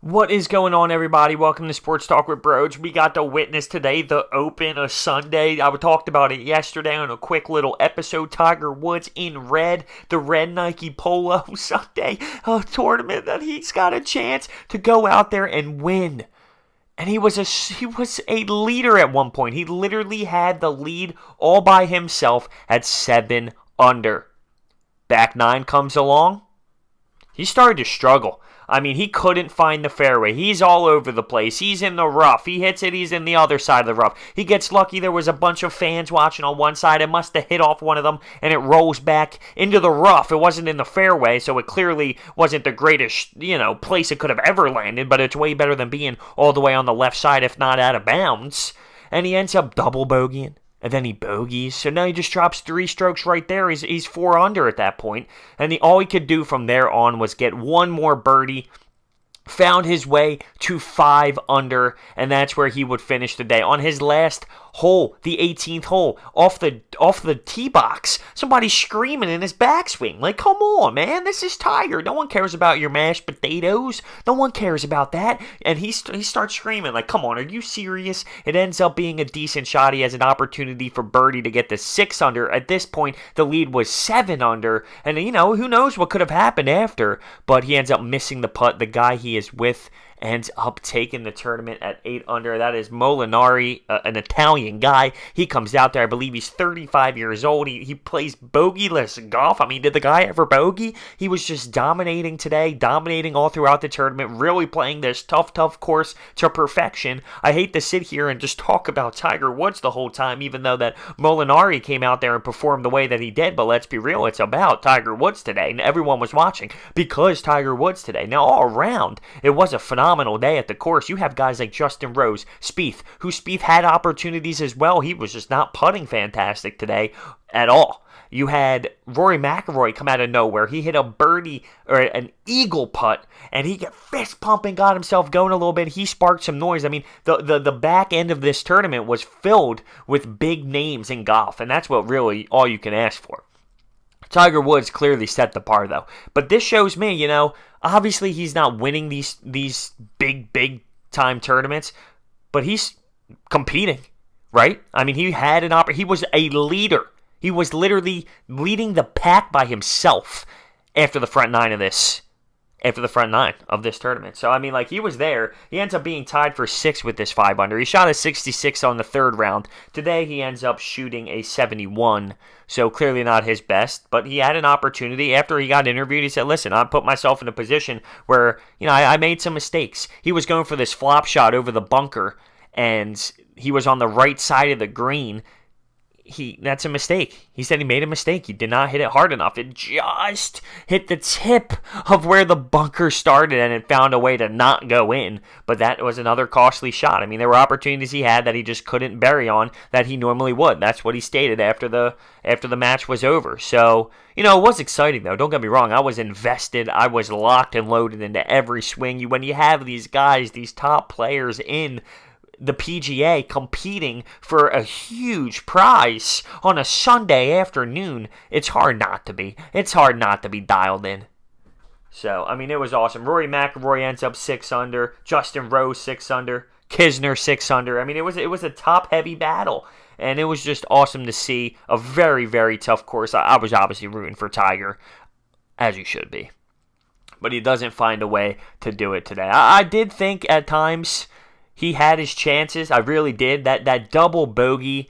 What is going on, everybody? Welcome to Sports Talk with Broge. We got to witness today the Open of Sunday. I talked about it yesterday on a quick little episode. Tiger Woods in red, the red Nike Polo Sunday, a tournament that he's got a chance to go out there and win. And he was a leader at one point. He literally had the lead all by himself at 7 under. Back nine comes along. He started to struggle. I mean, he couldn't find the fairway. He's all over the place. He's in the rough. He hits it. He's in the other side of the rough. He gets lucky. There was a bunch of fans watching on one side. It must have hit off one of them, and it rolls back into the rough. It wasn't in the fairway, so it clearly wasn't the greatest, place it could have ever landed, but it's way better than being all the way on the left side, if not out of bounds. And he ends up double bogeying. And then he bogeys. So now he just drops 3 strokes right there. He's 4 under at that point. And all he could do from there on was get one more birdie. Found his way to 5 under, and that's where he would finish the day. On his last hole, the 18th hole, off the tee box, somebody's screaming in his backswing. Like, come on, man, this is Tiger. No one cares about your mashed potatoes. No one cares about that. And he starts screaming, like, come on, are you serious? It ends up being a decent shot. He has an opportunity for birdie to get to 6 under. At this point, the lead was 7 under, and, who knows what could have happened after, but he ends up missing the putt. The guy he is with ends up taking the tournament at 8 under. That is Molinari, an Italian guy. He comes out there. I believe he's 35 years old. He plays bogeyless golf. I mean, did the guy ever bogey? He was just dominating today, dominating all throughout the tournament, really playing this tough course to perfection. I hate to sit here and just talk about Tiger Woods the whole time, even though that Molinari came out there and performed the way that he did. But let's be real, it's about Tiger Woods today, and everyone was watching because Tiger Woods today. Now, all around, it was a phenomenal day at the course. You have guys like Justin Rose, Spieth, who Spieth had opportunities as well. He was just not putting fantastic today at all. You had Rory McIlroy come out of nowhere. He hit a birdie or an eagle putt, and he got fist pumping, got himself going a little bit. He sparked some noise. I mean, the back end of this tournament was filled with big names in golf, and that's what really all you can ask for. Tiger Woods clearly set the bar, though. But this shows me, obviously he's not winning these big time tournaments, but he's competing, right? I mean, he had he was a leader. He was literally leading the pack by himself after the front nine of this tournament. So, I mean, he was there. He ends up being tied for 6th with this 5 under. He shot a 66 on the 3rd round. Today, he ends up shooting a 71, so clearly not his best. But he had an opportunity. After he got interviewed, he said, listen, I put myself in a position where, I made some mistakes. He was going for this flop shot over the bunker, and he was on the right side of the green. That's a mistake. He said he made a mistake. He did not hit it hard enough. It just hit the tip of where the bunker started, and it found a way to not go in. But that was another costly shot. I mean, there were opportunities he had that he just couldn't bury on that he normally would. That's what he stated after the match was over. So, it was exciting, though. Don't get me wrong. I was invested. I was locked and loaded into every swing. When you have these guys, these top players in the PGA competing for a huge prize on a Sunday afternoon, it's hard not to be. It's hard not to be dialed in. So, I mean, it was awesome. Rory McIlroy ends up 6 under. Justin Rose 6 under. Kisner 6 under. I mean, it was a top-heavy battle. And it was just awesome to see a very, very tough course. I was obviously rooting for Tiger, as you should be. But he doesn't find a way to do it today. I did think at times he had his chances. I really did. That double bogey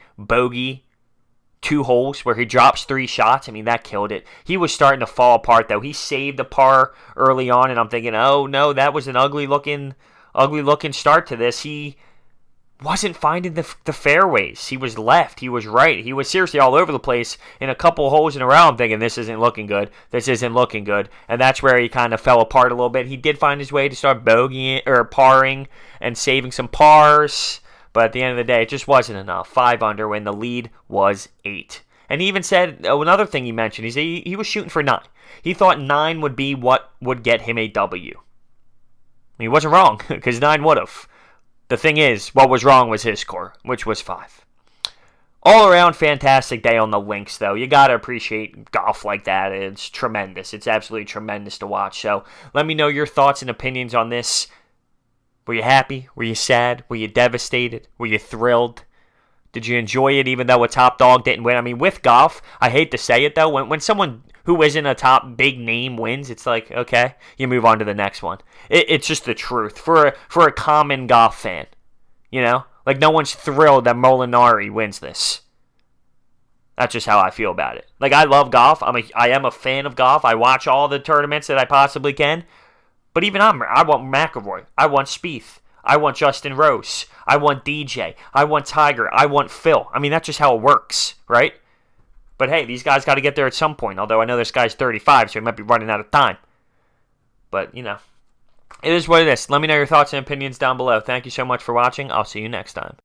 2 holes where he drops 3 shots. I mean, that killed it. He was starting to fall apart, though. He saved a par early on, and I'm thinking, oh, no, that was an ugly-looking start to this. He wasn't finding the fairways. He was left. He was right. He was seriously all over the place in a couple holes in a row. I'm thinking, this isn't looking good. This isn't looking good. And that's where he kind of fell apart a little bit. He did find his way to start bogeying or parring and saving some pars. But at the end of the day, it just wasn't enough. 5 under when the lead was 8. And he even said, another thing he mentioned, he was shooting for 9. He thought 9 would be what would get him a W. He wasn't wrong, because 9 would have. The thing is, what was wrong was his score, which was 5. All around fantastic day on the links, though. You got to appreciate golf like that. It's tremendous. It's absolutely tremendous to watch. So let me know your thoughts and opinions on this Were you happy? Were you sad? Were you devastated? Were you thrilled? Did you enjoy it even though a top dog didn't win? I mean, with Goff, I hate to say it though, when someone who isn't a top big name wins, it's like, okay, you move on to the next one. It's just the truth for a common Goff fan. You know? Like, no one's thrilled that Molinari wins this. That's just how I feel about it. Like, I love Goff. I am a fan of Goff. I watch all the tournaments that I possibly can. But even I want McIlroy. I want Spieth. I want Justin Rose. I want DJ. I want Tiger. I want Phil. I mean, that's just how it works, right? But hey, these guys got to get there at some point. Although I know this guy's 35, so he might be running out of time. But, you know, it is what it is. Let me know your thoughts and opinions down below. Thank you so much for watching. I'll see you next time.